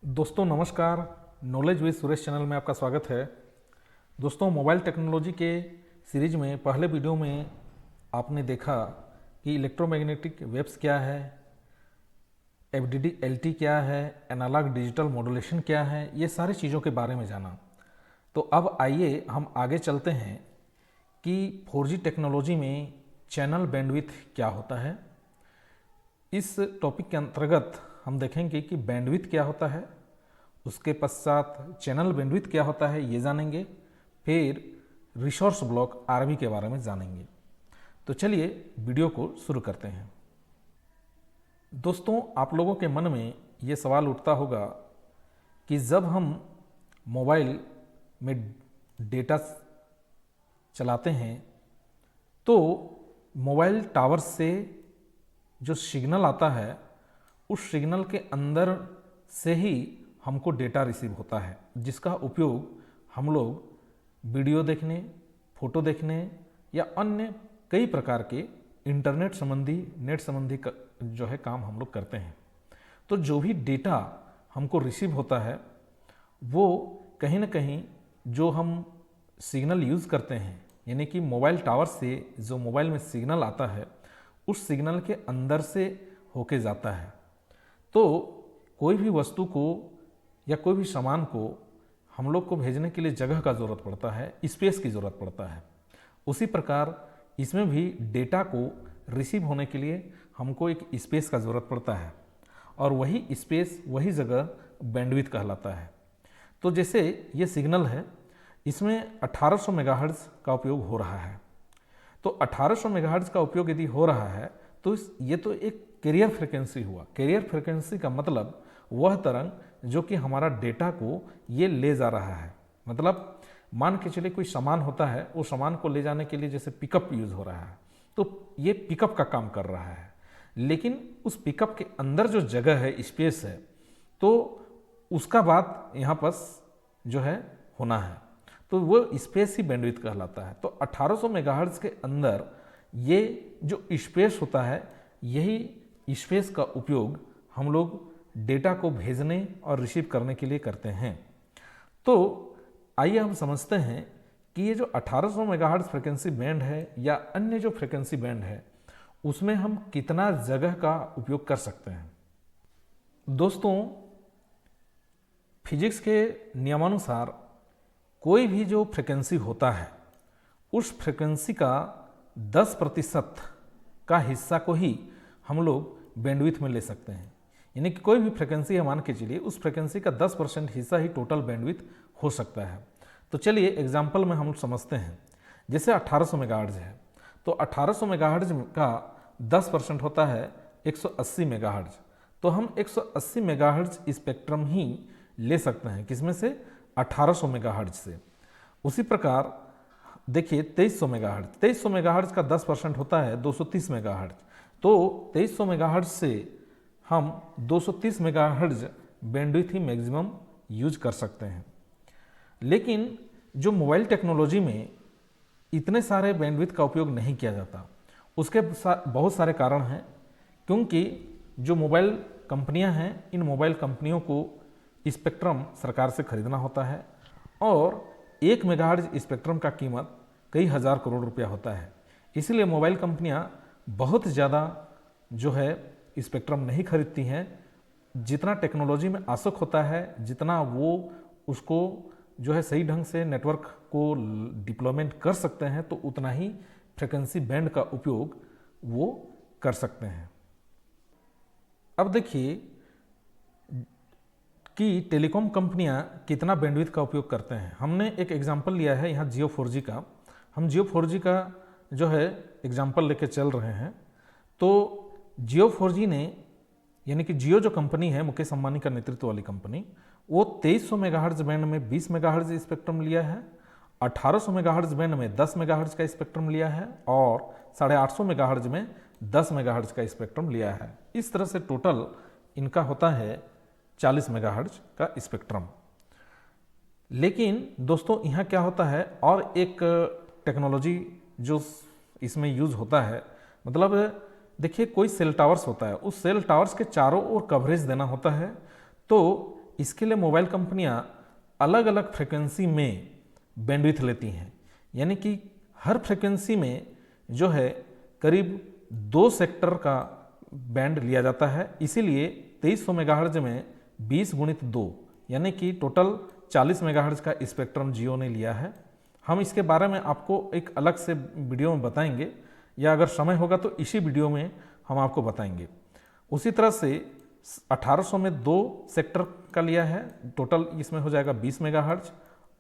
दोस्तों नमस्कार। Knowledge with Suresh channel में आपका स्वागत है। दोस्तों मोबाइल टेक्नोलॉजी के सीरीज में पहले वीडियो में आपने देखा कि इलेक्ट्रोमैग्नेटिक वेव्स क्या है, FDD-LT क्या है, एनालॉग डिजिटल मॉड्यूलेशन क्या है, ये सारी चीज़ों के बारे में जाना। तो अब आइए हम आगे चलते हैं कि 4G टेक्नोलॉजी में चैनल बैंडविड्थ क्या होता है। इस टॉपिक के अंतर्गत हम देखेंगे कि बैंडविड्थ क्या होता है, उसके पश्चात चैनल बैंडविड्थ क्या होता है ये जानेंगे, फिर रिसोर्स ब्लॉक RB के बारे में जानेंगे। तो चलिए वीडियो को शुरू करते हैं। दोस्तों आप लोगों के मन में ये सवाल उठता होगा कि जब हम मोबाइल में डेटा चलाते हैं तो मोबाइल टावर से जो सिग्नल आता है उस सिग्नल के अंदर से ही हमको डेटा रिसीव होता है, जिसका उपयोग हम लोग वीडियो देखने, फोटो देखने या अन्य कई प्रकार के इंटरनेट संबंधी नेट संबंधी जो है काम हम लोग करते हैं। तो जो भी डेटा हमको रिसीव होता है वो कहीं ना कहीं जो हम सिग्नल यूज़ करते हैं, यानी कि मोबाइल टावर से जो मोबाइल में सिग्नल आता है उस सिग्नल के अंदर से होके जाता है। तो कोई भी वस्तु को या कोई भी सामान को हम लोग को भेजने के लिए जगह का ज़रूरत पड़ता है, स्पेस की ज़रूरत पड़ता है। उसी प्रकार इसमें भी डेटा को रिसीव होने के लिए हमको एक स्पेस का ज़रूरत पड़ता है और वही स्पेस, वही जगह बैंडविड्थ कहलाता है। तो जैसे ये सिग्नल है, इसमें 1800 मेगाहर्ट्ज़ का उपयोग हो रहा है। तो 1800 मेगाहर्ट्ज़ का उपयोग यदि हो रहा है तो ये तो एक कैरियर फ्रिक्वेंसी हुआ। कैरियर फ्रिक्वेंसी का मतलब वह तरंग जो कि हमारा डेटा को ये ले जा रहा है। मतलब मान के चले कोई सामान होता है, उस सामान को ले जाने के लिए जैसे पिकअप यूज़ हो रहा है तो ये पिकअप का काम कर रहा है, लेकिन उस पिकअप के अंदर जो जगह है, स्पेस है, तो उसका बात यहाँ पर जो है होना है। तो वो स्पेस ही बैंडविड्थ कहलाता है। तो 1800 मेगाहर्ट्ज़ के अंदर ये जो स्पेस होता है, यही स्पेस का उपयोग हम लोग डेटा को भेजने और रिसीव करने के लिए करते हैं। तो आइए हम समझते हैं कि ये जो 1800 मेगाहर्ट्ज़ फ्रिक्वेंसी बैंड है या अन्य जो फ्रिक्वेंसी बैंड है उसमें हम कितना जगह का उपयोग कर सकते हैं। दोस्तों फिजिक्स के नियमानुसार कोई भी जो फ्रिक्वेंसी होता है उस फ्रिक्वेंसी का 10% का हिस्सा को ही हम लोग बैंडविड्थ में ले सकते हैं। यानी कि कोई भी फ्रिक्वेंसी है, मान के चलिए उस फ्रिक्वेंसी का 10% हिस्सा ही टोटल बैंडविड्थ हो सकता है। तो चलिए एग्जांपल में हम समझते हैं। जैसे 1800 मेगाहर्ट्ज़ है तो 1800 मेगाहर्ट्ज़ का 10% होता है 180 मेगाहर्ट्ज़। तो हम 180 मेगाहर्ट्ज़ स्पेक्ट्रम ही ले सकते हैं, किसमें से 1800 मेगाहर्ट्ज़ से। उसी प्रकार देखिए 2300 मेगाहर्ट्ज़, 2300 मेगाहर्ट्ज़ का 10% होता है 230 मेगाहर्ट्ज़। तो 2300 मेगाहर्ट्ज़ से हम 230 मेगाहर्ट्ज़ बैंडविड्थ ही मैक्सिमम यूज कर सकते हैं। लेकिन जो मोबाइल टेक्नोलॉजी में इतने सारे बैंडविड्थ का उपयोग नहीं किया जाता, उसके बहुत सारे कारण हैं। क्योंकि जो मोबाइल कंपनियां हैं, इन मोबाइल कंपनियों को स्पेक्ट्रम सरकार से खरीदना होता है और 1 मेगाहर्ट्ज़ स्पेक्ट्रम का कीमत कई हज़ार करोड़ रुपया होता है। इसलिए मोबाइल कंपनियां बहुत ज़्यादा जो है स्पेक्ट्रम नहीं खरीदती हैं। जितना टेक्नोलॉजी में आसक्त होता है, जितना वो उसको जो है सही ढंग से नेटवर्क को डिप्लॉयमेंट कर सकते हैं, तो उतना ही फ्रिक्वेंसी बैंड का उपयोग वो कर सकते हैं। अब देखिए कि टेलीकॉम कंपनियां कितना बैंडविड्थ का उपयोग करते हैं। हमने एक एग्जांपल लिया है यहाँ जियो 4G का। हम जियो 4G का जो है एग्जांपल लेके चल रहे हैं। तो जियो 4G ने, यानी कि जियो जो कंपनी है, मुकेश अंबानी का नेतृत्व वाली कंपनी, वो 2300 मेगाहर्ट्ज़ बैंड में 20 मेगाहर्ट्ज़ स्पेक्ट्रम लिया है, 1800 मेगाहर्ट्ज़ बैंड में 10 मेगाहर्ट्ज़ का स्पेक्ट्रम लिया है और 850 मेगाहर्ट्ज़ में 10 मेगाहर्ट्ज़ का स्पेक्ट्रम लिया है। इस तरह से टोटल इनका होता है 40 मेगाहर्ट्ज़ का स्पेक्ट्रम। लेकिन दोस्तों यहाँ क्या होता है, और एक टेक्नोलॉजी जो इसमें यूज़ होता है, मतलब देखिए कोई सेल टावर्स होता है, उस सेल टावर्स के चारों ओर कवरेज देना होता है। तो इसके लिए मोबाइल कंपनियां अलग अलग फ्रिक्वेंसी में बैंडविड्थ लेती हैं, यानी कि हर फ्रिक्वेंसी में जो है करीब 2 सेक्टर का बैंड लिया जाता है। इसीलिए 2300 मेगाहर्ट्ज में 20 गुणित 2 यानी कि टोटल 40 मेगाहर्ट्ज का स्पेक्ट्रम जियो ने लिया है। हम इसके बारे में आपको एक अलग से वीडियो में बताएंगे, या अगर समय होगा तो इसी वीडियो में हम आपको बताएंगे। उसी तरह से 1800 में 2 सेक्टर का लिया है, टोटल इसमें हो जाएगा 20 मेगाहर्ट्ज,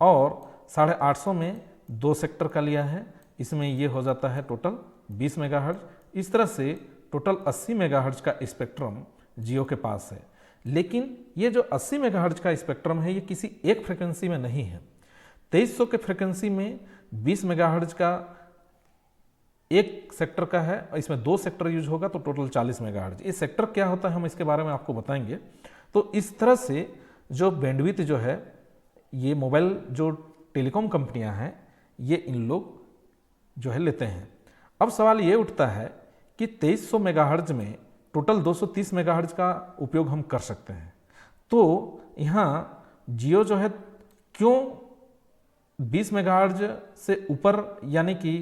और 850 में 2 सेक्टर का लिया है, इसमें ये हो जाता है टोटल 20 मेगाहर्ट्ज। इस तरह से टोटल 80 मेगाहर्ट्ज का स्पेक्ट्रम जियो के पास है। लेकिन ये जो 80 मेगाहर्ट्ज का स्पेक्ट्रम है ये किसी एक फ्रिक्वेंसी में नहीं है। 2300 के फ्रिक्वेंसी में 20 मेगाहर्ट्ज का एक सेक्टर का है, इसमें 2 सेक्टर यूज होगा तो टोटल 40 मेगाहर्ट्ज। ये सेक्टर क्या होता है हम इसके बारे में आपको बताएंगे। तो इस तरह से जो बैंडविड्थ जो है ये मोबाइल जो टेलीकॉम कंपनियां हैं ये इन लोग जो है लेते हैं। अब सवाल ये उठता है कि 2300 मेगाहर्ट्ज में टोटल 230 मेगाहर्ट्ज का उपयोग हम कर सकते हैं, तो यहाँ जियो जो है क्यों 20 मेगाहर्ट्ज से ऊपर यानी कि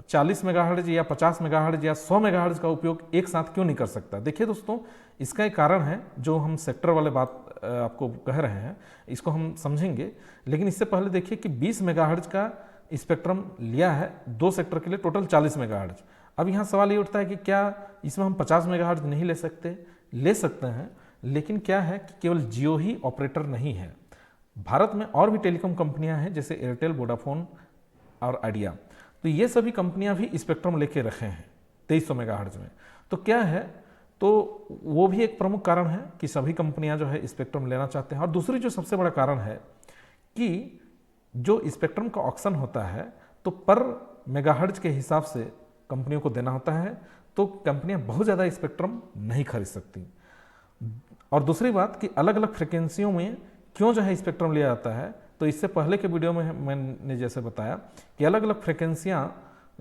40 मेगाहर्ट्ज या 50 मेगाहर्ट्ज या 100 मेगाहर्ट्ज का उपयोग एक साथ क्यों नहीं कर सकता। देखिए दोस्तों, इसका एक कारण है, जो हम सेक्टर वाले बात आपको कह रहे हैं इसको हम समझेंगे, लेकिन इससे पहले देखिए कि 20 मेगाहर्ट्ज का स्पेक्ट्रम लिया है 2 सेक्टर के लिए, टोटल 40 मेगाहर्ट्ज। अब यहाँ सवाल ये उठता है कि क्या इसमें हम 50 मेगाहर्ट्ज नहीं ले सकते? ले सकते हैं, लेकिन क्या है कि केवल जियो ही ऑपरेटर नहीं है। भारत में और भी टेलीकॉम कंपनियां हैं जैसे एयरटेल, वोडाफोन और आइडिया, तो ये सभी कंपनियां भी स्पेक्ट्रम लेके रखे हैं 2300 मेगाहर्ट्ज में। तो क्या है, तो वो भी एक प्रमुख कारण है कि सभी कंपनियां जो है स्पेक्ट्रम लेना चाहते हैं। और दूसरी जो सबसे बड़ा कारण है कि जो स्पेक्ट्रम का ऑक्शन होता है तो पर मेगाहर्ट्ज के हिसाब से कंपनियों को देना होता है, तो कंपनियां बहुत ज़्यादा स्पेक्ट्रम नहीं खरीद सकती। और दूसरी बात कि अलग अलग फ्रिक्वेंसियों में क्यों जो है स्पेक्ट्रम लिया जाता है, तो इससे पहले के वीडियो में मैंने जैसे बताया कि अलग अलग फ्रिक्वेंसियां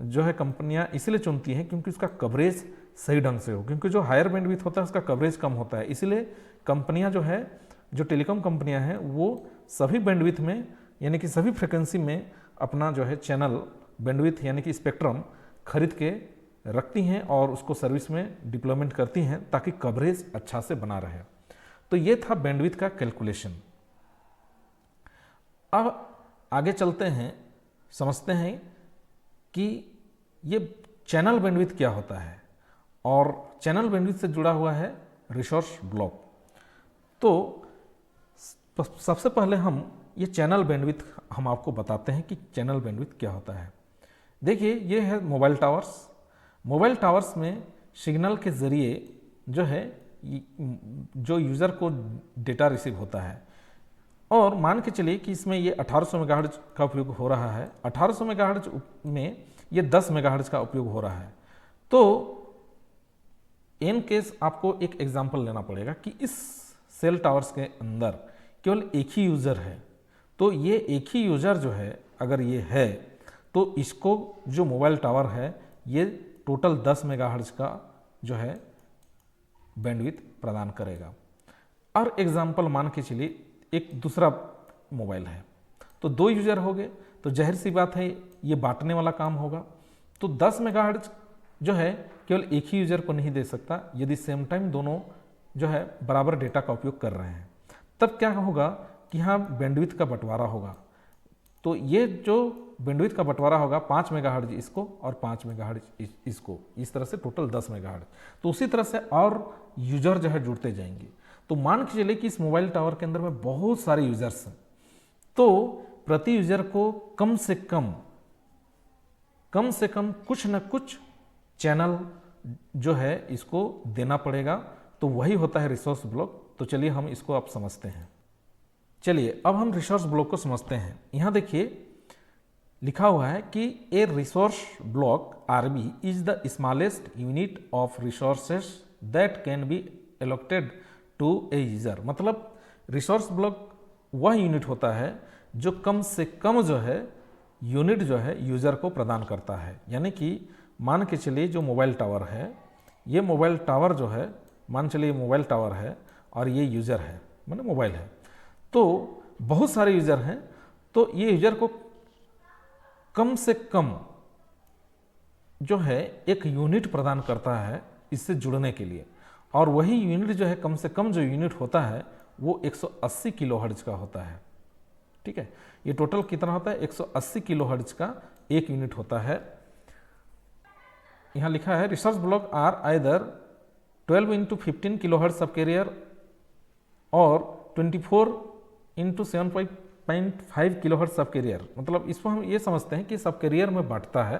जो है कंपनियां इसलिए चुनती हैं क्योंकि उसका कवरेज सही ढंग से हो, क्योंकि जो हायर बैंडविड्थ होता है उसका कवरेज कम होता है। इसलिए कंपनियां जो है, जो टेलीकॉम कंपनियां हैं वो सभी बैंडविड्थ में यानी कि सभी फ्रिक्वेंसी में अपना जो है चैनल बैंडविड्थ यानी कि स्पेक्ट्रम खरीद के रखती हैं और उसको सर्विस में डिप्लॉयमेंट करती हैं ताकि कवरेज अच्छा से बना रहे। तो ये था बैंडविड्थ का कैलकुलेशन। अब आगे चलते हैं, समझते हैं कि ये चैनल बैंडविड्थ क्या होता है, और चैनल बैंडविड्थ से जुड़ा हुआ है रिसोर्स ब्लॉक। तो सबसे पहले हम ये चैनल बैंडविड्थ हम आपको बताते हैं कि चैनल बैंडविड्थ क्या होता है। देखिए, ये है मोबाइल टावर्स। मोबाइल टावर्स में सिग्नल के ज़रिए जो है जो यूज़र को डेटा रिसीव होता है, और मान के चलिए कि इसमें ये 1800 मेगाहर्ट्ज का उपयोग हो रहा है। 1800 मेगाहर्ट्ज में ये 10 मेगाहर्ट्ज का उपयोग हो रहा है। तो इन केस आपको एक एग्जांपल लेना पड़ेगा कि इस सेल टावर्स के अंदर केवल एक ही यूज़र है, तो ये एक ही यूज़र जो है अगर ये है तो इसको जो मोबाइल टावर है ये टोटल 10 मेगाहर्ट्ज का जो है बैंडविड्थ प्रदान करेगा। और एग्जांपल मान के चलिए एक दूसरा मोबाइल है, तो 2 यूज़र हो गए, तो जाहिर सी बात है ये बांटने वाला काम होगा। तो 10 मेगाहर्ट्ज जो है केवल एक ही यूज़र को नहीं दे सकता, यदि सेम टाइम दोनों जो है बराबर डेटा का उपयोग कर रहे हैं, तब क्या होगा कि यहाँ बैंडविड्थ का बंटवारा होगा। तो ये जो बैंडविड्थ का बंटवारा होगा 5 मेगाहर्ट्ज इसको और 5 मेगाहर्ट्ज इसको, इस तरह से टोटल 10 मेगाहर्ट्ज। तो उसी तरह से और यूज़र जो है जुड़ते जाएंगे। तो मान के चलिए कि इस मोबाइल टावर के अंदर में बहुत सारे यूज़र्स हैं, तो प्रति यूज़र को कम से कम कुछ न कुछ चैनल जो है इसको देना पड़ेगा, तो वही होता है रिसोर्स ब्लॉक। तो चलिए हम इसको अब समझते हैं। चलिए अब हम रिसोर्स ब्लॉक को समझते हैं। यहाँ देखिए लिखा हुआ है कि a resource block RB is the smallest unit of resources that can be allocated to a user. मतलब रिसोर्स ब्लॉक वह यूनिट होता है जो कम से कम जो है यूनिट जो है यूजर को प्रदान करता है। यानी कि मान के चलिए जो मोबाइल टावर है, ये मोबाइल टावर जो है मान चलिए मोबाइल टावर है और ये यूज़र है, माने मोबाइल है। तो बहुत सारे यूज़र हैं, तो ये यूज़र को कम से कम जो है एक यूनिट प्रदान करता है इससे जुड़ने के लिए, और वही यूनिट जो है, कम से कम जो यूनिट होता है वो 180 किलोहर्ट्ज का होता है। ठीक है, ये टोटल कितना होता है, 180 किलोहर्ट्ज का एक यूनिट होता है। यहाँ लिखा है research block are either 12 into 15 kilohertz sub carrier और 24 इंटू 7.5 किलोहर्ट्ज सब कैरियर। मतलब इसको हम ये समझते हैं कि सब कैरियर में बांटता है,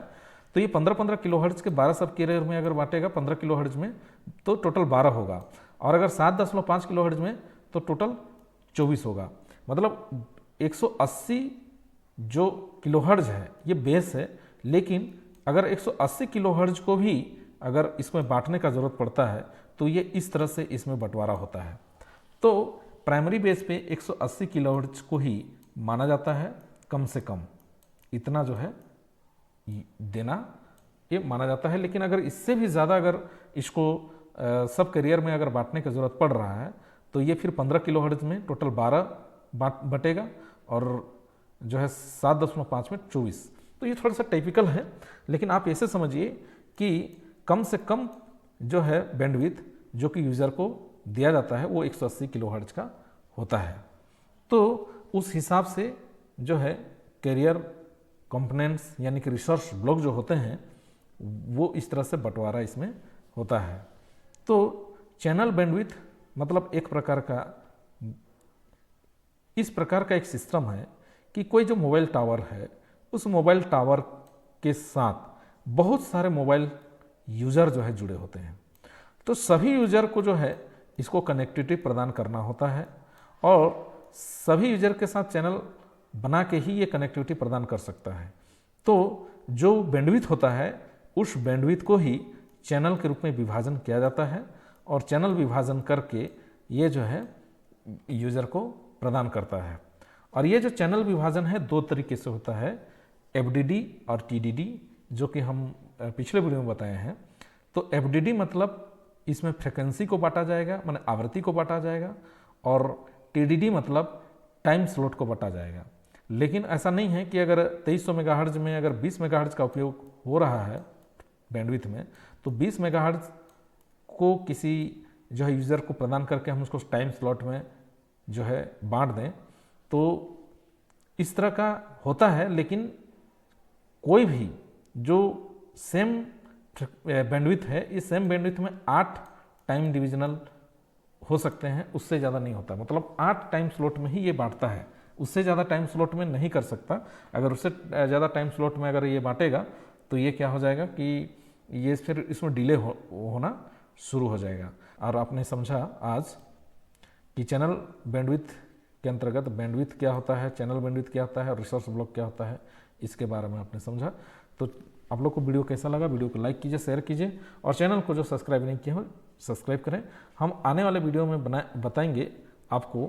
तो ये 15-15 किलोहर्ट्ज के 12 सब कैरियर में अगर बांटेगा 15 किलोहर्ट्ज में तो टोटल 12 होगा, और अगर 7.5 किलोहर्ट्ज में तो टोटल 24 होगा। मतलब 180 जो किलोहर्ट्ज है ये बेस है, लेकिन अगर 180 किलोहर्ट्ज को भी अगर इसमें बांटने का ज़रूरत पड़ता है तो ये इस तरह से इसमें बंटवारा होता है। तो प्राइमरी बेस पे 180 किलोहर्ट्ज को ही माना जाता है, कम से कम इतना जो है देना ये माना जाता है। लेकिन अगर इससे भी ज़्यादा अगर इसको सब कैरियर में अगर बांटने की ज़रूरत पड़ रहा है तो ये फिर 15 किलोहर्ट्ज में टोटल 12 बटेगा, और जो है 7.5 में 24। तो ये थोड़ा सा टिपिकल है, लेकिन आप ऐसे समझिए कि कम से कम जो है बैंडविड्थ जो कि यूज़र को दिया जाता है वो 180 किलोहर्ट्ज का होता है। तो उस हिसाब से जो है कैरियर कंपोनेंट्स यानी कि रिसोर्स ब्लॉक जो होते हैं वो इस तरह से बंटवारा इसमें होता है। तो चैनल बैंडविड्थ मतलब एक प्रकार का, इस प्रकार का एक सिस्टम है कि कोई जो मोबाइल टावर है उस मोबाइल टावर के साथ बहुत सारे मोबाइल यूज़र जो है जुड़े होते हैं। तो सभी यूज़र को जो है इसको कनेक्टिविटी प्रदान करना होता है, और सभी यूज़र के साथ चैनल बना के ही ये कनेक्टिविटी प्रदान कर सकता है। तो जो बैंडविड्थ होता है उस बैंडविड्थ को ही चैनल के रूप में विभाजन किया जाता है, और चैनल विभाजन करके ये जो है यूज़र को प्रदान करता है। और ये जो चैनल विभाजन है दो तरीके से होता है, FDD और TDD, जो कि हम पिछले वीडियो में बताए हैं। तो FDD मतलब इसमें फ्रिक्वेंसी को बांटा जाएगा, माने आवृत्ति को बांटा जाएगा, और TDD मतलब टाइम स्लॉट को बांटा जाएगा। लेकिन ऐसा नहीं है कि अगर 2300 मेगाहर्ट्ज में अगर 20 मेगाहर्ट्ज का उपयोग हो रहा है बैंडविड्थ में, तो 20 मेगाहर्ट्ज को किसी जो है यूज़र को प्रदान करके हम उसको टाइम स्लॉट में जो है बांट दें, तो इस तरह का होता है। लेकिन कोई भी जो सेम बैंडविड्थ है, इस सेम बैंडविड्थ में 8 टाइम डिविजनल हो सकते हैं, उससे ज़्यादा नहीं होता। मतलब 8 टाइम स्लॉट में ही ये बांटता है, उससे ज़्यादा टाइम स्लॉट में नहीं कर सकता। अगर उससे ज़्यादा टाइम स्लॉट में अगर ये बांटेगा तो ये क्या हो जाएगा कि ये फिर इसमें डिले होना शुरू हो जाएगा। और आपने समझा आज कि चैनल बैंडविड्थ के अंतर्गत बैंडविड्थ क्या होता है, चैनल बैंडविड्थ क्या होता है और रिसोर्स ब्लॉक क्या होता है, इसके बारे में आपने समझा। तो आप लोग को वीडियो कैसा लगा, वीडियो को लाइक कीजिए, शेयर कीजिए, और चैनल को जो सब्सक्राइब नहीं किया हो सब्सक्राइब करें। हम आने वाले वीडियो में बताएंगे आपको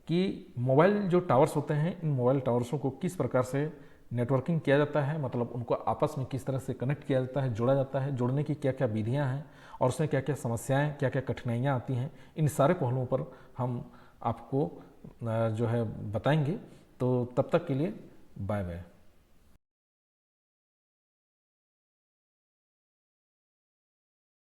कि मोबाइल जो टावर्स होते हैं, इन मोबाइल टावर्सों को किस प्रकार से नेटवर्किंग किया जाता है, मतलब उनको आपस में किस तरह से कनेक्ट किया जाता है, जोड़ा जाता है, जोड़ने की क्या क्या विधियाँ हैं और उसमें क्या क्या समस्याएँ, क्या क्या कठिनाइयाँ आती हैं, इन सारे पहलुओं पर हम आपको जो है बताएंगे। तो तब तक के लिए बाय बाय।